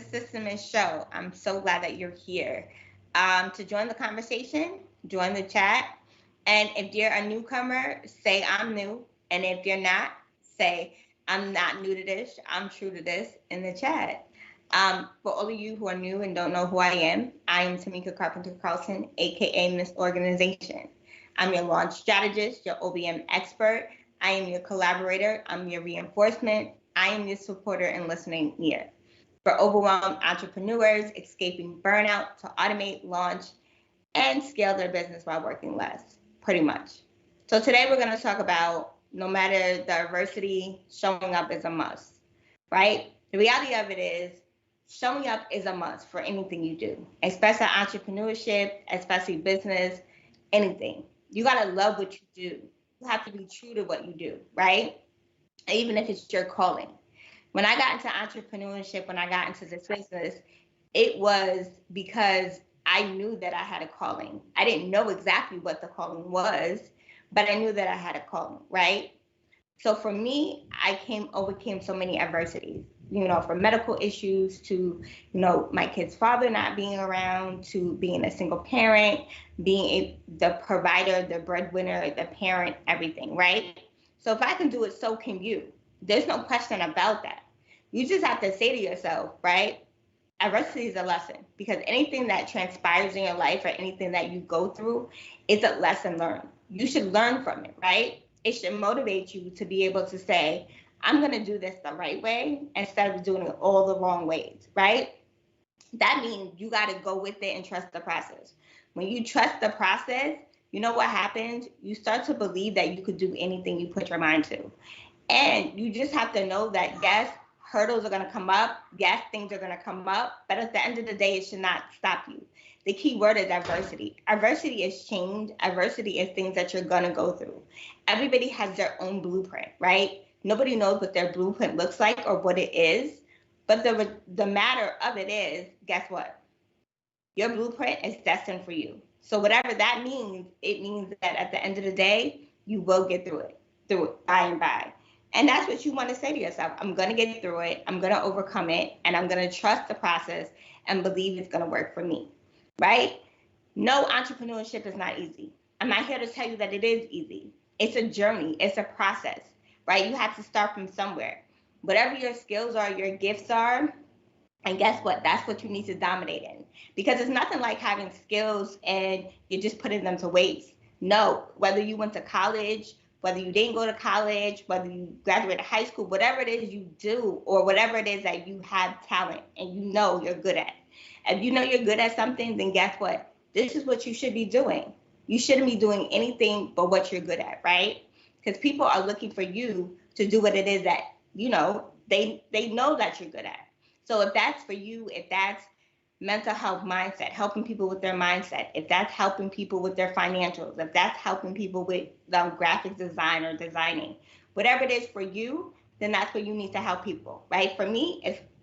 the Systemish show. I'm so glad that you're here. To join the conversation, join the chat. And if you're a newcomer, say I'm new. And if you're not, say I'm not new to this, I'm true to this in the chat. For all of you who are new and don't know who I am Tamika Carpenter Carlson, aka Miss Organization. I'm your launch strategist, your OBM expert. I am your collaborator. I'm your reinforcement. I am your supporter and listening ear. For overwhelmed entrepreneurs escaping burnout to automate, launch, and scale their business while working less, pretty much. So today we're going to talk about no matter the adversity, showing up is a must, right? The reality of it is showing up is a must for anything you do, especially entrepreneurship, especially business, anything. You got to love what you do. You have to be true to what you do, right? Even if it's your calling. When I got into entrepreneurship, when I got into this business, it was because I knew that I had a calling. I didn't know exactly what the calling was, but I knew that I had a calling, right? So for me, overcame so many adversities, from medical issues to, my kid's father not being around, to being a single parent, the provider, the breadwinner, the parent, everything, right? So if I can do it, so can you. There's no question about that. You just have to say to yourself, right? Adversity is a lesson, because anything that transpires in your life or anything that you go through is a lesson learned. You should learn from it, right? It should motivate you to be able to say, I'm going to do this the right way instead of doing it all the wrong ways, right? That means you got to go with it and trust the process. When you trust the process, you know what happens? You start to believe that you could do anything you put your mind to. And you just have to know that, yes, hurdles are going to come up. Yes, things are going to come up. But at the end of the day, it should not stop you. The key word is adversity. Adversity is change. Adversity is things that you're going to go through. Everybody has their own blueprint, right? Nobody knows what their blueprint looks like or what it is. But the matter of it is, guess what? Your blueprint is destined for you. So whatever that means, it means that at the end of the day, you will get through it by and by. And that's what you want to say to yourself. I'm going to get through it. I'm going to overcome it. And I'm going to trust the process and believe it's going to work for me, right? No, entrepreneurship is not easy. I'm not here to tell you that it is easy. It's a journey. It's a process, right? You have to start from somewhere. Whatever your skills are, your gifts are, and guess what? That's what you need to dominate in. Because it's nothing like having skills and you're just putting them to waste. No, whether you went to college, whether you didn't go to college, whether you graduated high school, whatever it is you do, or whatever it is that you have talent and you know you're good at. If you know you're good at something, then guess what? This is what you should be doing. You shouldn't be doing anything but what you're good at, right? Because people are looking for you to do what it is that, they know that you're good at. So if that's for you, if that's mental health mindset, helping people with their mindset, if that's helping people with their financials, if that's helping people with graphic design or designing, whatever it is for you, then that's where you need to help people, right? For me,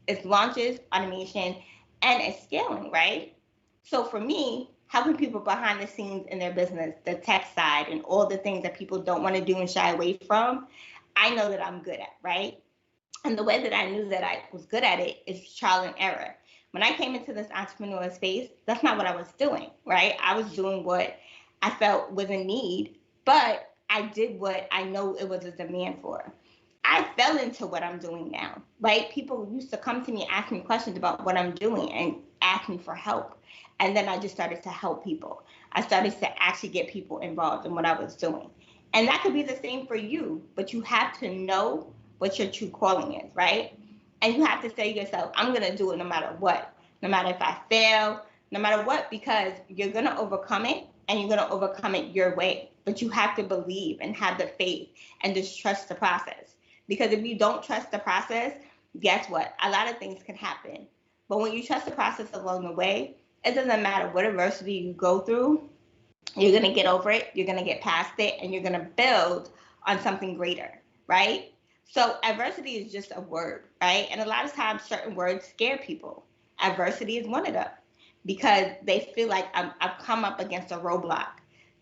it's launches, automation, and it's scaling, right? So for me, helping people behind the scenes in their business, the tech side, and all the things that people don't want to do and shy away from, I know that I'm good at, right? And the way that I knew that I was good at it is trial and error. When I came into this entrepreneurial space, that's not what I was doing, right? I was doing what I felt was a need, but I did what I know it was a demand for. I fell into what I'm doing now, right? People used to come to me, ask me questions about what I'm doing and ask me for help. And then I just started to help people. I started to actually get people involved in what I was doing. And that could be the same for you, but you have to know what your true calling is, right? And you have to say to yourself, I'm going to do it no matter what, no matter if I fail, no matter what, because you're going to overcome it and you're going to overcome it your way. But you have to believe and have the faith and just trust the process. Because if you don't trust the process, guess what? A lot of things can happen. But when you trust the process along the way, it doesn't matter what adversity you go through, you're going to get over it, you're going to get past it, and you're going to build on something greater, right? So adversity is just a word, right? And a lot of times certain words scare people. Adversity is one of them because they feel like I've come up against a roadblock.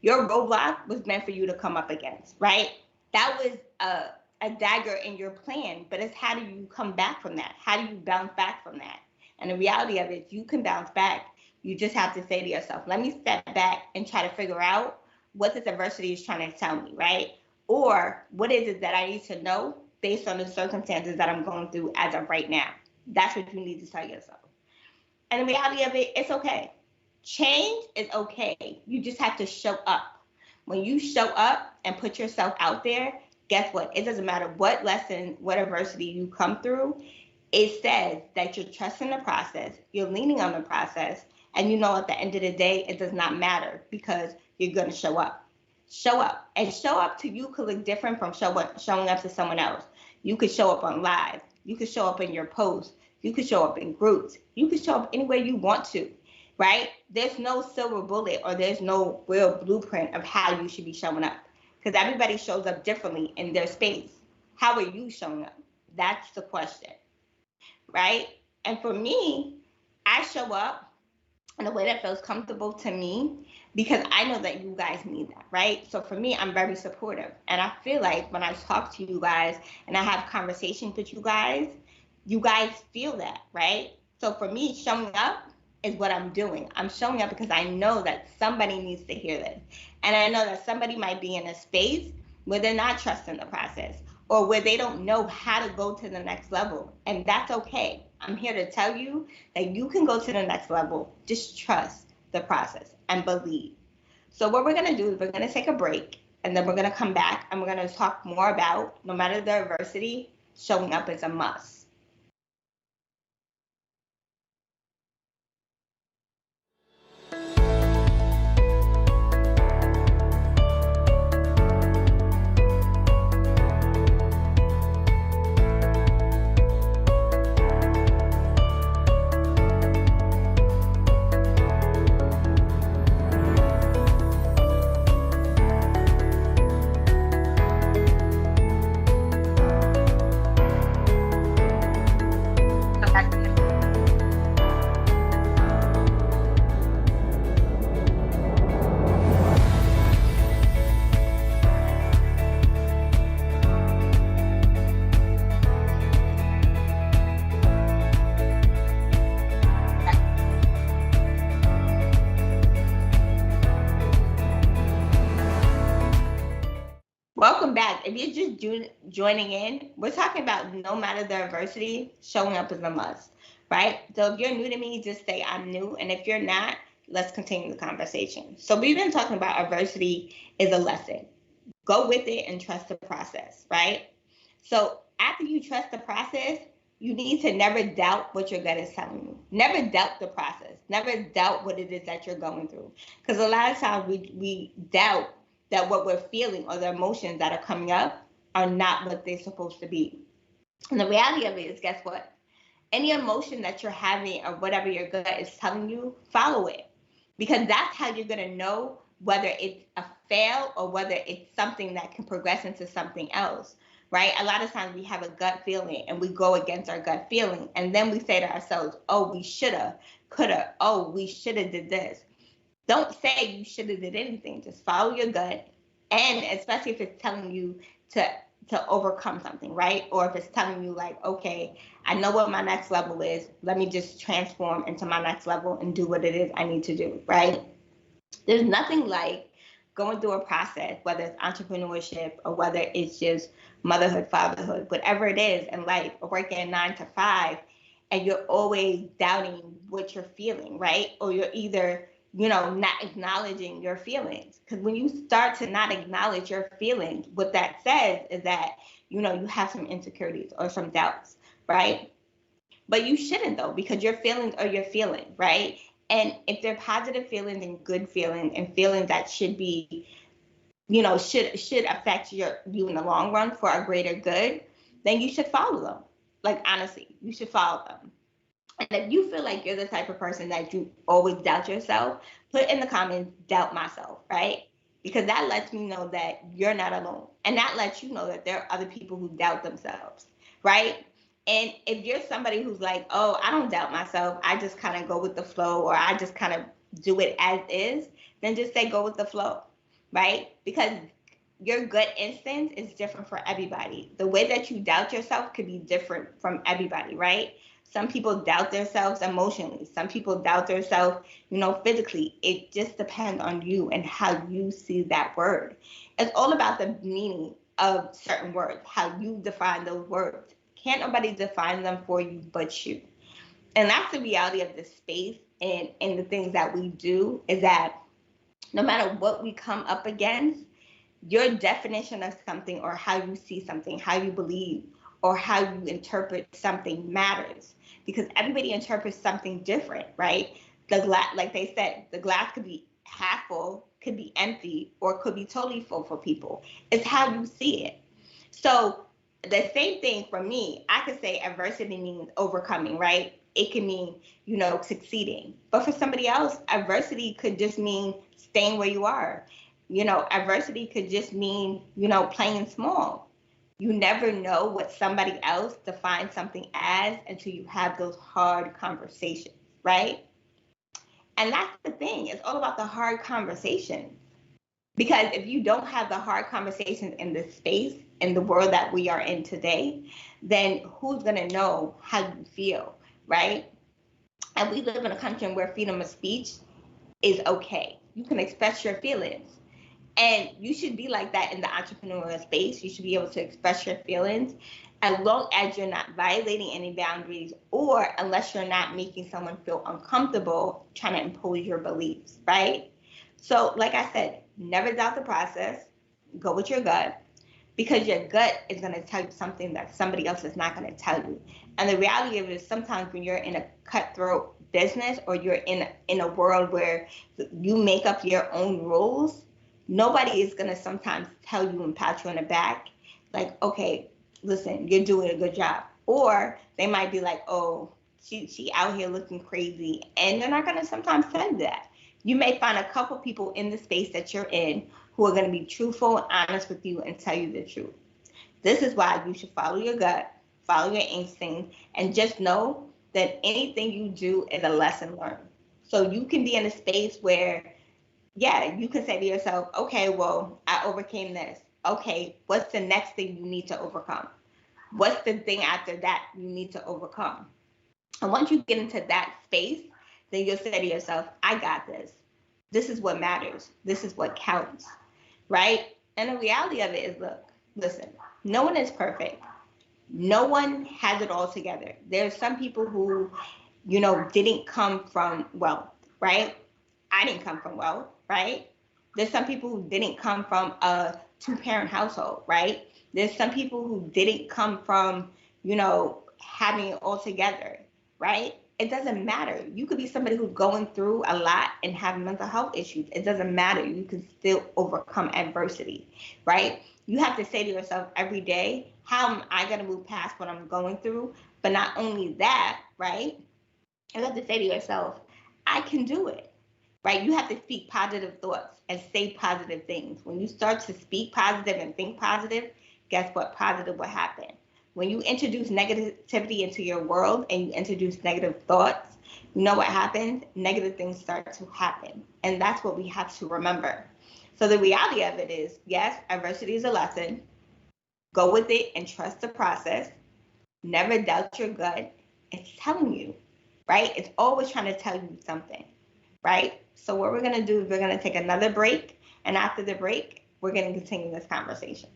Your roadblock was meant for you to come up against, right? That was a dagger in your plan, but it's how do you come back from that? How do you bounce back from that? And the reality of it, you can bounce back. You just have to say to yourself, let me step back and try to figure out what this adversity is trying to tell me, right? Or what is it that I need to know based on the circumstances that I'm going through as of right now? That's what you need to tell yourself. And the reality of it, it's okay. Change is okay. You just have to show up. When you show up and put yourself out there, guess what? It doesn't matter what lesson, what adversity you come through, it says that you're trusting the process, you're leaning on the process, and you know at the end of the day, it does not matter because you're going to show up. Show up. And show up to you could look different from showing up to someone else. You could show up on live. You could show up in your posts. You could show up in groups. You could show up any way you want to, right? There's no silver bullet or there's no real blueprint of how you should be showing up because everybody shows up differently in their space. How are you showing up? That's the question, right? And for me, I show up in a way that feels comfortable to me because I know that you guys need that, right? So for me, I'm very supportive. And I feel like when I talk to you guys and I have conversations with you guys feel that, right? So for me, showing up is what I'm doing. I'm showing up because I know that somebody needs to hear this. And I know that somebody might be in a space where they're not trusting the process or where they don't know how to go to the next level. And that's okay. I'm here to tell you that you can go to the next level. Just trust the process and believe. So what we're going to do is we're going to take a break and then we're going to come back and we're going to talk more about, no matter the adversity, showing up is a must. Welcome back. If you're just joining in, we're talking about no matter the adversity, showing up is a must, right? So if you're new to me, just say I'm new. And if you're not, let's continue the conversation. So we've been talking about adversity is a lesson. Go with it and trust the process, right? So after you trust the process, you need to never doubt what your gut is telling you. Never doubt the process. Never doubt what it is that you're going through. Because a lot of times we doubt that what we're feeling or the emotions that are coming up are not what they're supposed to be. And the reality of it is, guess what? Any emotion that you're having or whatever your gut is telling you, follow it. Because that's how you're going to know whether it's a fail or whether it's something that can progress into something else, right? A lot of times we have a gut feeling and we go against our gut feeling. And then we say to ourselves, oh, we shoulda, coulda, oh, we shoulda did this. Don't say you should have did anything. Just follow your gut, and especially if it's telling you to overcome something, right? Or if it's telling you like, okay, I know what my next level is. Let me just transform into my next level and do what it is I need to do, right? There's nothing like going through a process, whether it's entrepreneurship or whether it's just motherhood, fatherhood, whatever it is in life, or working a 9 to 5, and you're always doubting what you're feeling, right? Or you're either not acknowledging your feelings. Because when you start to not acknowledge your feelings, what that says is that, you have some insecurities or some doubts, right? But you shouldn't though, because your feelings are your feelings, right? And if they're positive feelings and good feelings and feelings that should be, should affect you in the long run for a greater good, then you should follow them. Like honestly, you should follow them. And if you feel like you're the type of person that you always doubt yourself, put in the comments, doubt myself, right? Because that lets me know that you're not alone. And that lets you know that there are other people who doubt themselves, right? And if you're somebody who's like, oh, I don't doubt myself, I just kind of go with the flow, or I just kind of do it as is, then just say go with the flow, right? Because your gut instinct is different for everybody. The way that you doubt yourself could be different from everybody, right? Some people doubt themselves emotionally. Some people doubt themselves, physically. It just depends on you and how you see that word. It's all about the meaning of certain words, how you define those words. Can't nobody define them for you but you. And that's the reality of this space and the things that we do, is that no matter what we come up against, your definition of something, or how you see something, how you believe, or how you interpret something matters, because everybody interprets something different, right? The glass, like they said, the glass could be half full, could be empty, or could be totally full for people. It's how you see it. So the same thing for me, I could say adversity means overcoming, right? It can mean, succeeding. But for somebody else, adversity could just mean staying where you are. Adversity could just mean, playing small. You never know what somebody else defines something as until you have those hard conversations, right? And that's the thing. It's all about the hard conversations. Because if you don't have the hard conversations in this space, in the world that we are in today, then who's going to know how you feel, right? And we live in a country where freedom of speech is okay. You can express your feelings. And you should be like that in the entrepreneurial space. You should be able to express your feelings as long as you're not violating any boundaries, or unless you're not making someone feel uncomfortable trying to impose your beliefs, right? So, like I said, never doubt the process. Go with your gut, because your gut is going to tell you something that somebody else is not going to tell you. And the reality of it is, sometimes when you're in a cutthroat business, or you're in a world where you make up your own rules, nobody is going to sometimes tell you and pat you on the back like, okay, listen, you're doing a good job. Or they might be like, oh, she out here looking crazy. And they're not going to sometimes tell you that. You may find a couple people in the space that you're in who are going to be truthful and honest with you and tell you the truth. This is why you should follow your gut, follow your instincts, and just know that anything you do is a lesson learned. So you can be in a space where, yeah, you can say to yourself, okay, well, I overcame this. Okay, what's the next thing you need to overcome? What's the thing after that you need to overcome? And once you get into that space, then you'll say to yourself, I got this. This is what matters. This is what counts, right? And the reality of it is, look, listen, no one is perfect. No one has it all together. There's some people who, didn't come from wealth, right? I didn't come from wealth, right? There's some people who didn't come from a two-parent household, right? There's some people who didn't come from, having it all together, right? It doesn't matter. You could be somebody who's going through a lot and have mental health issues. It doesn't matter. You can still overcome adversity, right? You have to say to yourself every day, how am I going to move past what I'm going through? But not only that, right? You have to say to yourself, I can do it, right? You have to speak positive thoughts and say positive things. When you start to speak positive and think positive, guess what? Positive will happen. When you introduce negativity into your world and you introduce negative thoughts, you know what happens? Negative things start to happen. And that's what we have to remember. So the reality of it is, yes, adversity is a lesson. Go with it and trust the process. Never doubt your gut. It's telling you, right? It's always trying to tell you something, right? So what we're going to do is we're going to take another break. And after the break, we're going to continue this conversation.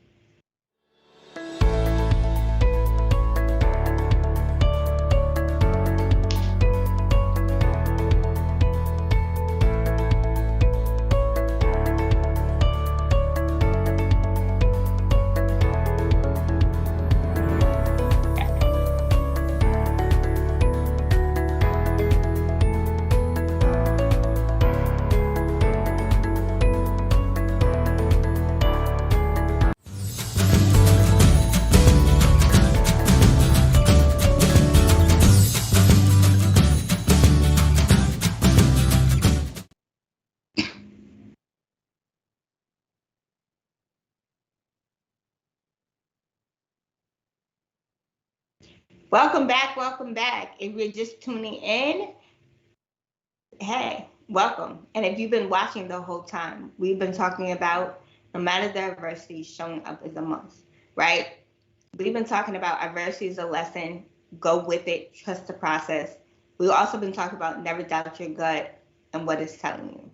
Welcome back. Welcome back. If you're just tuning in, hey, welcome. And if you've been watching the whole time, we've been talking about no matter the adversity, showing up is a must, right? We've been talking about adversity is a lesson, go with it, trust the process. We've also been talking about never doubt your gut and what it's telling you.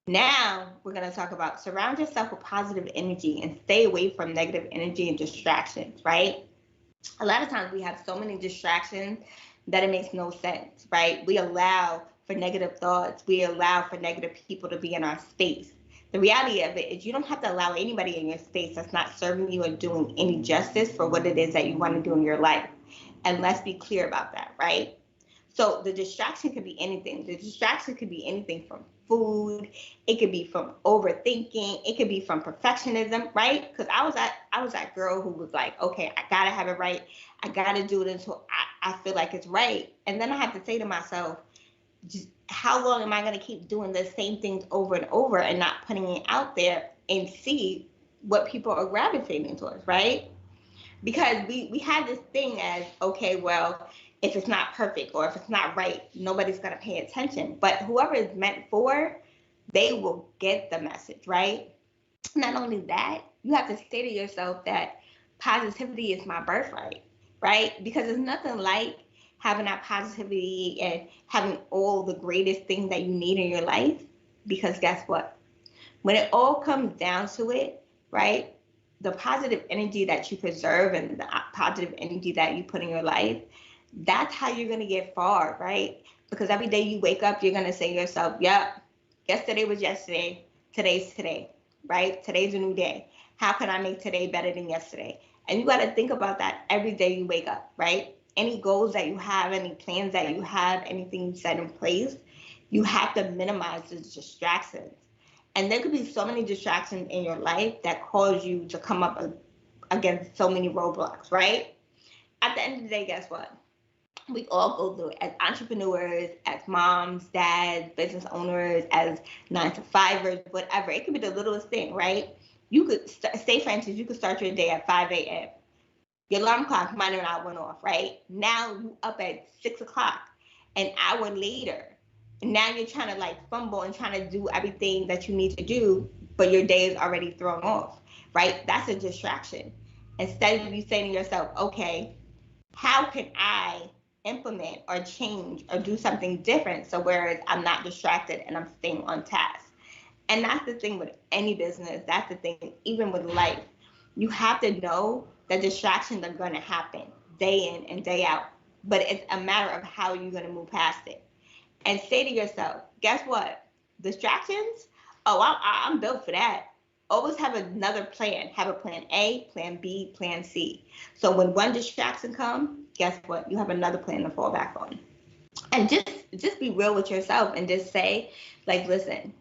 Now we're going to talk about surround yourself with positive energy and stay away from negative energy and distractions, right? A lot of times we have so many distractions that it makes no sense, right? We allow for negative thoughts, we allow for negative people to be in our space. The reality of it is you don't have to allow anybody in your space that's not serving you or doing any justice for what it is that you want to do in your life. And let's be clear about that, right? So the distraction could be anything. The distraction could be anything from food. It could be from overthinking. It could be from perfectionism, right? Because I was that girl who was like, okay, I gotta have it right. I gotta do it until I feel like it's right. And then I have to say to myself, just how long am I gonna keep doing the same things over and over and not putting it out there and see what people are gravitating towards, right? Because we have this thing as, okay, well, if it's not perfect or if it's not right, nobody's going to pay attention, but whoever is meant for, they will get the message, right? Not only that, you have to say to yourself that positivity is my birthright, right? Because there's nothing like having that positivity and having all the greatest things that you need in your life. Because guess what, when it all comes down to it, right? The positive energy that you preserve and the positive energy that you put in your life, that's how you're going to get far, right? Because every day you wake up, you're going to say to yourself, yep, yesterday was yesterday, today's today, right? Today's a new day. How can I make today better than yesterday? And you got to think about that every day you wake up, right? Any goals that you have, any plans that you have, anything you set in place, you have to minimize the distractions. And there could be so many distractions in your life that cause you to come up against so many roadblocks, right? At the end of the day, guess what? We all go through it as entrepreneurs, as moms, dads, business owners, as 9 to 5ers, whatever. It could be the littlest thing, right? You could say, for instance, you could start your day at 5 a.m. Your alarm clock might have not went off, right? Now you up at 6 o'clock, an hour later. And now you're trying to like fumble and trying to do everything that you need to do, but your day is already thrown off, right? That's a distraction. Instead of you saying to yourself, okay, how can I implement or change or do something different so whereas I'm not distracted and I'm staying on task? And that's the thing with any business. That's the thing, even with life. You have to know that distractions are going to happen day in and day out. But it's a matter of how you're going to move past it. And say to yourself, guess what? Distractions? Oh, I'm built for that. Always have another plan. Have a plan A, plan B, plan C. So when one distraction comes, guess what? You have another plan to fall back on. And just be real with yourself and just say, like, listen,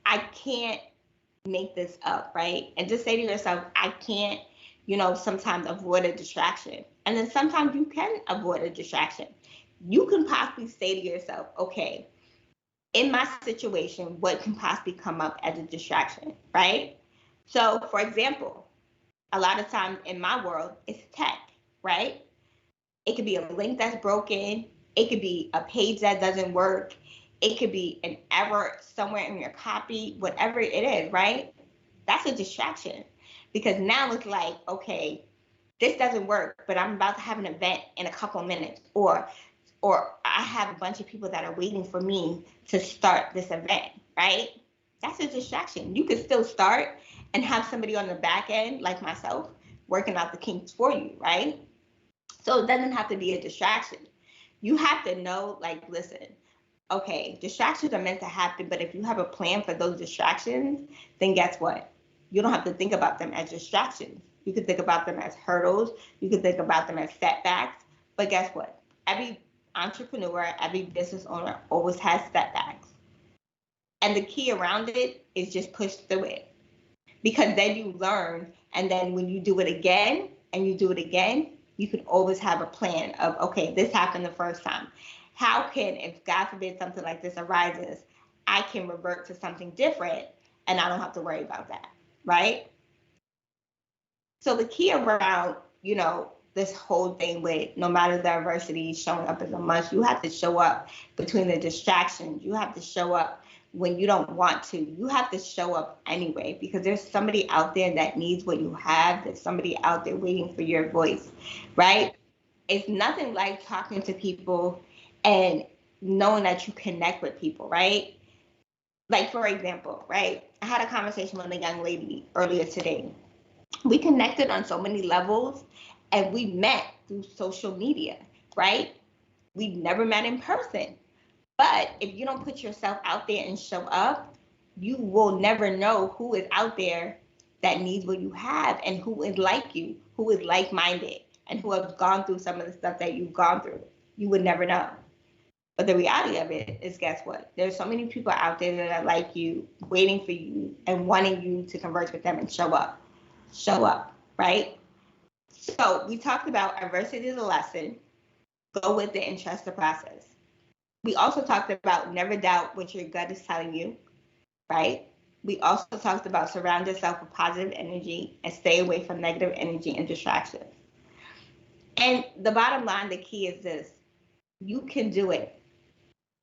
I can't make this up, right? And just say to yourself, I can't, sometimes avoid a distraction. And then sometimes you can avoid a distraction. You can possibly say to yourself, okay, in my situation, what can possibly come up as a distraction, right? So, for example, a lot of times in my world, it's tech, right? It could be a link that's broken. It could be a page that doesn't work. It could be an error somewhere in your copy, whatever it is, right? That's a distraction because now it's like, okay, this doesn't work, but I'm about to have an event in a couple of minutes, or I have a bunch of people that are waiting for me to start this event, right? That's a distraction. You could still start and have somebody on the back end, like myself, working out the kinks for you, right? So it doesn't have to be a distraction. You have to know, like, listen, okay, distractions are meant to happen, but if you have a plan for those distractions, then guess what? You don't have to think about them as distractions. You can think about them as hurdles. You can think about them as setbacks. But guess what? Every entrepreneur, every business owner always has setbacks. And the key around it is just push through it. Because then you learn. And then when you do it again and you do it again, you can always have a plan of, okay, this happened the first time. How can, if God forbid something like this arises, I can revert to something different and I don't have to worry about that, right? So the key around, this whole thing with no matter the adversity showing up as a must, you have to show up between the distractions. You have to show up when you don't want to. You have to show up anyway because there's somebody out there that needs what you have. There's somebody out there waiting for your voice, right? it's nothing like talking to people and knowing that you connect with people, right? Like, for example, right? I had a conversation with a young lady earlier today. We connected on so many levels and we met through social media, right? We never met in person. But if you don't put yourself out there and show up, you will never know who is out there that needs what you have and who is like you, who is like minded, and who have gone through some of the stuff that you've gone through. You would never know. But the reality of it is, guess what? There's so many people out there that are like you, waiting for you and wanting you to converse with them and show up. Show up, right? So we talked about adversity is a lesson, go with it and trust the process. We also talked about never doubt what your gut is telling you, right? We also talked about surround yourself with positive energy and stay away from negative energy and distractions. And the bottom line, the key is this: you can do it.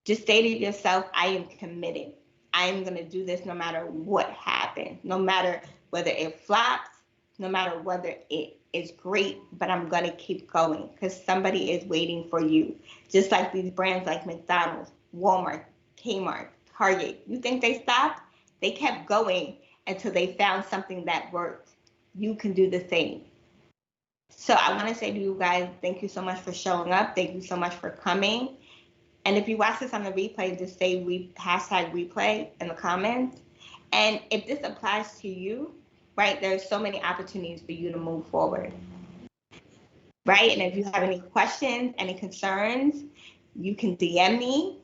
Just say to yourself, I am committed. I am going to do this no matter what happens, no matter whether it flops, no matter whether it is great, but I'm going to keep going because somebody is waiting for you. Just like these brands like McDonald's, Walmart, Kmart, Target. You think they stopped? They kept going until they found something that worked. You can do the same. So I want to say to you guys, thank you so much for showing up. Thank you so much for coming. And if you watch this on the replay, just say hashtag replay in the comments. And if this applies to you, right, there's so many opportunities for you to move forward, right? And if you have any questions, any concerns, you can DM me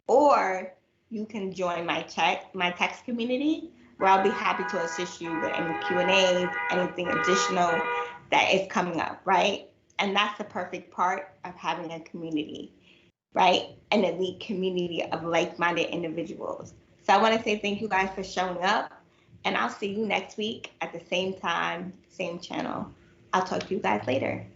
or you can join my text community where I'll be happy to assist you with any Q&As, anything additional that is coming up, right? And that's the perfect part of having a community, right? An elite community of like-minded individuals. So I want to say thank you guys for showing up, and I'll see you next week at the same time, same channel. I'll talk to you guys later.